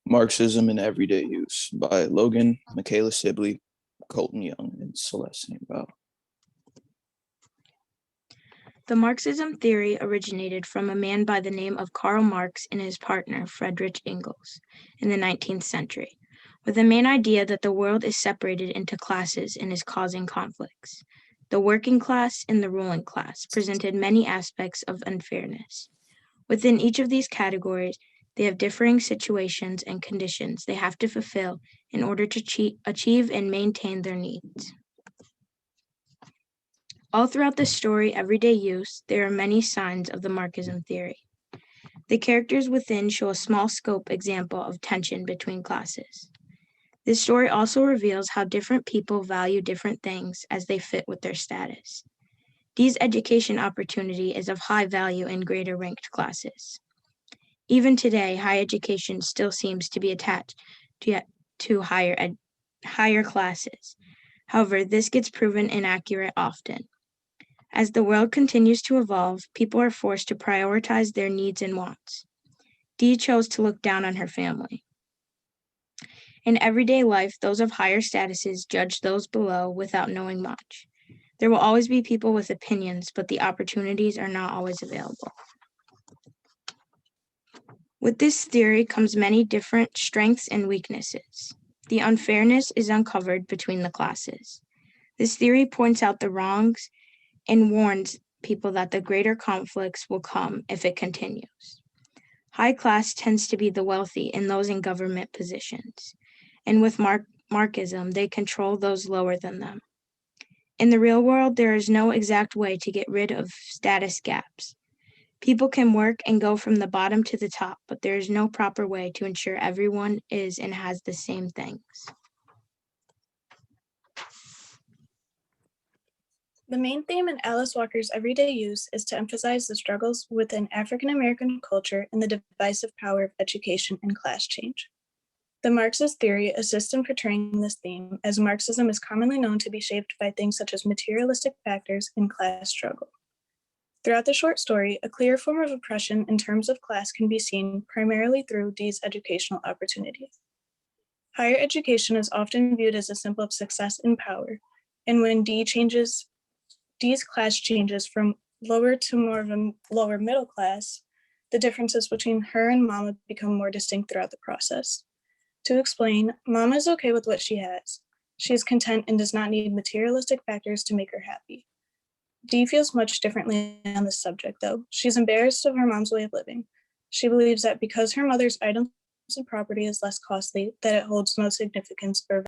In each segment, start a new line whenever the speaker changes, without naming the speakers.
Marxism in Everyday Use by Logan, Michaela Sibley, Colton Young, and Celeste St. Val.
The Marxism theory originated from a man by the name of Karl Marx and his partner, Friedrich Engels, in the 19th century, with the main idea that the world is separated into classes and is causing conflicts. The working class and the ruling class presented many aspects of unfairness. Within each of these categories, they have differing situations and conditions they have to fulfill in order to achieve and maintain their needs. All throughout the story, Everyday Use, there are many signs of the Marxism theory. The characters within show a small scope example of tension between classes. This story also reveals how different people value different things as they fit with their status. Dee's education opportunity is of high value in greater ranked classes. Even today, higher education still seems to be attached to higher classes. However, this gets proven inaccurate often. As the world continues to evolve, people are forced to prioritize their needs and wants. Dee chose to look down on her family. In everyday life, those of higher statuses judge those below without knowing much. There will always be people with opinions, but the opportunities are not always available. With this theory comes many different strengths and weaknesses. The unfairness is uncovered between the classes. This theory points out the wrongs and warns people that the greater conflicts will come if it continues. High class tends to be the wealthy and those in government positions, and with Marxism, they control those lower than them. In the real world, there is no exact way to get rid of status gaps. People can work and go from the bottom to the top, but there is no proper way to ensure everyone is and has the same things.
The main theme in Alice Walker's Everyday Use is to emphasize the struggles within African American culture and the divisive power of education and class change. The Marxist theory assists in portraying this theme, as Marxism is commonly known to be shaped by things such as materialistic factors and class struggle. Throughout the short story, a clear form of oppression in terms of class can be seen primarily through Dee's educational opportunity. Higher education is often viewed as a symbol of success and power, and when Dee's class changes from lower to more of a lower middle class, the differences between her and Mama become more distinct throughout the process. To explain, Mama is okay with what she has. She is content and does not need materialistic factors to make her happy. Dee feels much differently on this subject, though. She's embarrassed of her mom's way of living. She believes that because her mother's items and property is less costly, that it holds no significance or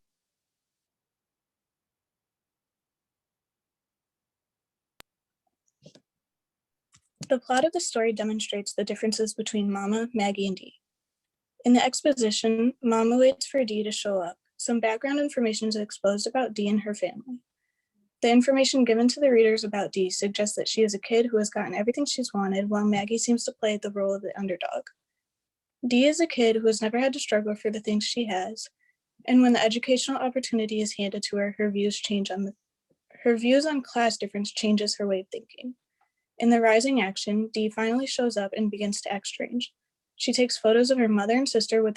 The plot of the story demonstrates the differences between Mama, Maggie, and Dee. In the exposition, Mama waits for Dee to show up. Some background information is exposed about Dee and her family. The information given to the readers about Dee suggests that she is a kid who has gotten everything she's wanted, while Maggie seems to play the role of the underdog. Dee is a kid who has never had to struggle for the things she has, and when the educational opportunity is handed to her, her views on class difference changes her way of thinking. In the rising action, Dee finally shows up and begins to act strange. She takes photos of her mother and sister with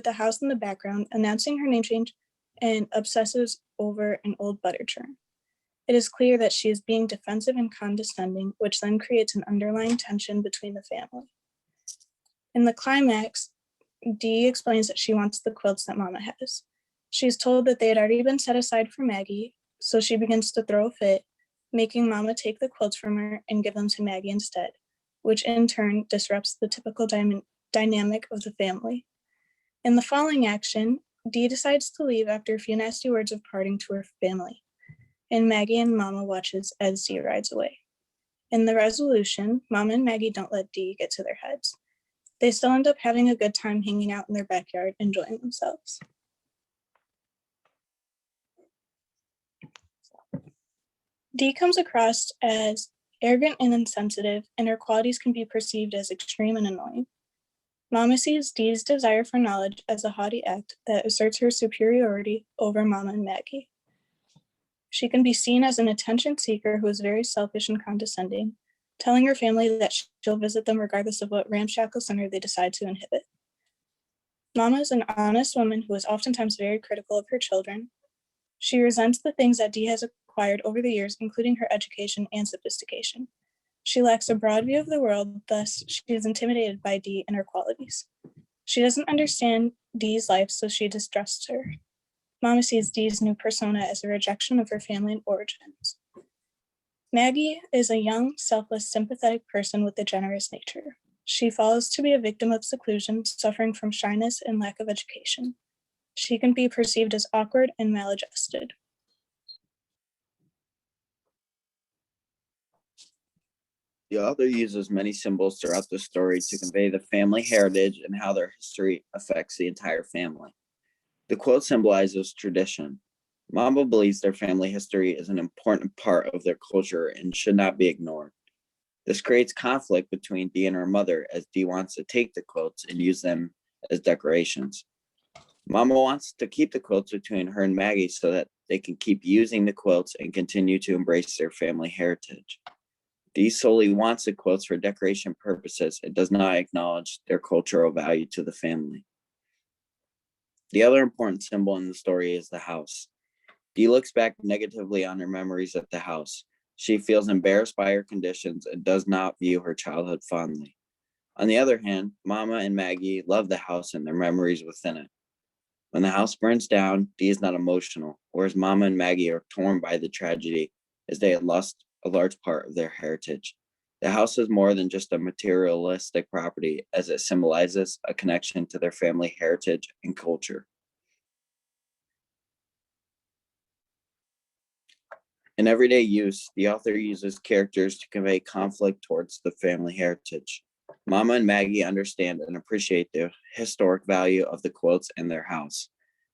the house in the background, announcing her name change, and obsesses over an old butter churn. It is clear that she is being defensive and condescending, which then creates an underlying tension between the family. In the climax, Dee explains that she wants the quilts that Mama has. She is told that they had already been set aside for Maggie, so she begins to throw a fit, making Mama take the quilts from her and give them to Maggie instead, which in turn disrupts the typical dynamic of the family. In the following action, Dee decides to leave after a few nasty words of parting to her family, and Maggie and Mama watches as Dee rides away. In the resolution, Mama and Maggie don't let Dee get to their heads. They still end up having a good time hanging out in their backyard, enjoying themselves. Dee comes across as arrogant and insensitive, and her qualities can be perceived as extreme and annoying. Mama sees Dee's desire for knowledge as a haughty act that asserts her superiority over Mama and Maggie. She can be seen as an attention seeker who is very selfish and condescending, telling her family that she'll visit them regardless of what ramshackle center they decide to inhabit. Mama is an honest woman who is oftentimes very critical of her children. She resents the things that Dee has acquired over the years, including her education and sophistication. She lacks a broad view of the world, thus she is intimidated by Dee and her qualities. She doesn't understand Dee's life, so she distrusts her. Mama sees Dee's new persona as a rejection of her family and origins. Maggie is a young, selfless, sympathetic person with a generous nature. She falls to be a victim of seclusion, suffering from shyness and lack of education. She can be perceived as awkward and maladjusted.
The author uses many symbols throughout the story to convey the family heritage and how their history affects the entire family. The quote symbolizes tradition. Mama believes their family history is an important part of their culture and should not be ignored. This creates conflict between Dee and her mother, as Dee wants to take the quilts and use them as decorations. Mama wants to keep the quilts between her and Maggie so that they can keep using the quilts and continue to embrace their family heritage. Dee solely wants the quilts for decoration purposes and does not acknowledge their cultural value to the family. The other important symbol in the story is the house. Dee looks back negatively on her memories at the house. She feels embarrassed by her conditions and does not view her childhood fondly. On the other hand, Mama and Maggie love the house and their memories within it. When the house burns down, Dee is not emotional, whereas Mama and Maggie are torn by the tragedy as they had lost a large part of their heritage. The house is more than just a materialistic property, as it symbolizes a connection to their family heritage and culture. In everyday use, the author uses characters to convey conflict towards the family heritage. Mama and Maggie understand and appreciate the historic value of the quilts in their house.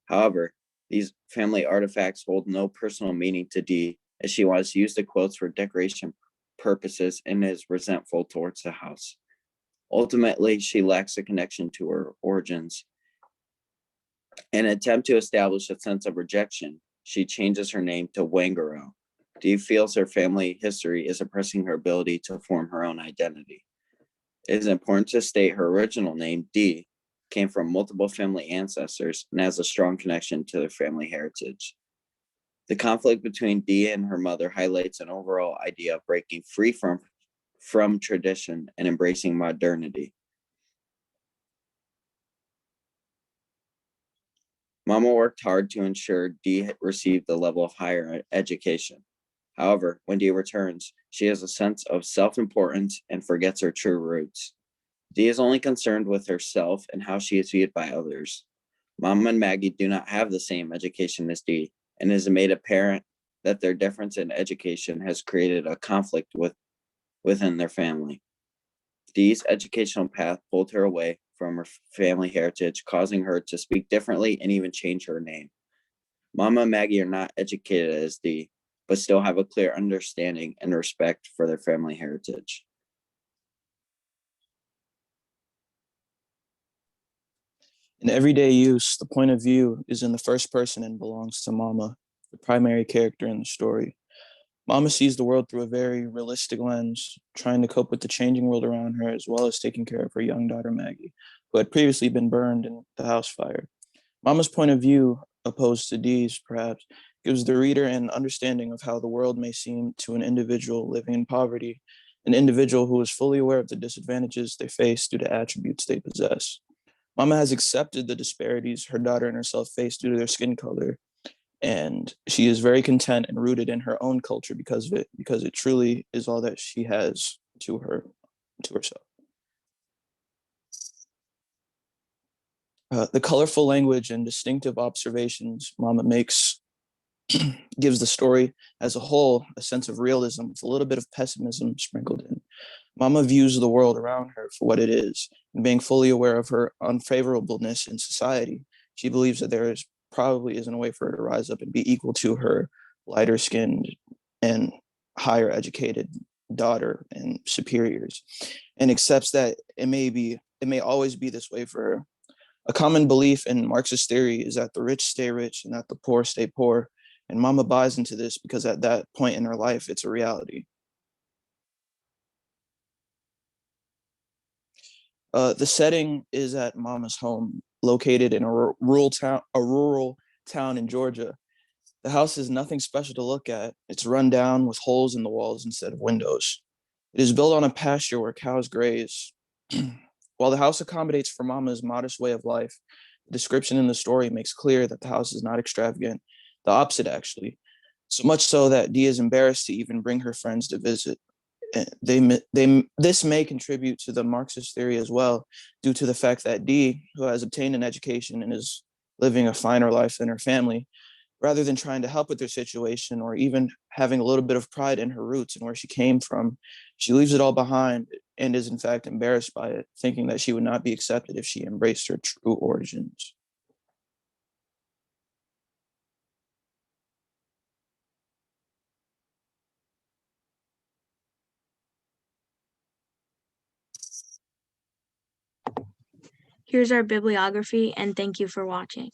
However, these family artifacts hold no personal meaning to Dee, as she wants to use the quilts for decoration purposes and is resentful towards the house. Ultimately, she lacks a connection to her origins. In an attempt to establish a sense of rejection, she changes her name to Wangaro. Dee feels her family history is oppressing her ability to form her own identity. It is important to state her original name, Dee, came from multiple family ancestors and has a strong connection to their family heritage. The conflict between Dee and her mother highlights an overall idea of breaking free from tradition and embracing modernity. Mama worked hard to ensure Dee received the level of higher education. However, when Dee returns, she has a sense of self-importance and forgets her true roots. Dee is only concerned with herself and how she is viewed by others. Mama and Maggie do not have the same education as Dee, and it is made apparent that their difference in education has created a conflict within their family. Dee's educational path pulled her away from her family heritage, causing her to speak differently and even change her name. Mama and Maggie are not educated as Dee, but still have a clear understanding and respect for their family heritage.
In everyday use, the point of view is in the first person and belongs to Mama, the primary character in the story. Mama sees the world through a very realistic lens, trying to cope with the changing world around her, as well as taking care of her young daughter, Maggie, who had previously been burned in the house fire. Mama's point of view, opposed to Dee's, perhaps, gives the reader an understanding of how the world may seem to an individual living in poverty, an individual who is fully aware of the disadvantages they face due to attributes they possess. Mama has accepted the disparities her daughter and herself face due to their skin color, and she is very content and rooted in her own culture because of it, because it truly is all that she has to herself. The colorful language and distinctive observations Mama makes gives the story as a whole a sense of realism with a little bit of pessimism sprinkled in. Mama views the world around her for what it is, and being fully aware of her unfavorableness in society, she believes that there is probably isn't a way for her to rise up and be equal to her lighter skinned and higher educated daughter and superiors, and accepts that it may always be this way for her. A common belief in Marxist theory is that the rich stay rich and that the poor stay poor, and Mama buys into this because at that point in her life, it's a reality. The setting is at Mama's home, located in a rural town in Georgia. The house is nothing special to look at. It's run down with holes in the walls instead of windows. It is built on a pasture where cows graze. While the house accommodates for Mama's modest way of life, the description in the story makes clear that the house is not extravagant. The opposite, actually. So much so that Dee is embarrassed to even bring her friends to visit. This may contribute to the Marxist theory as well, due to the fact that Dee, who has obtained an education and is living a finer life than her family, rather than trying to help with their situation or even having a little bit of pride in her roots and where she came from, she leaves it all behind and is in fact embarrassed by it, thinking that she would not be accepted if she embraced her true origins.
Here's our bibliography, and thank you for watching.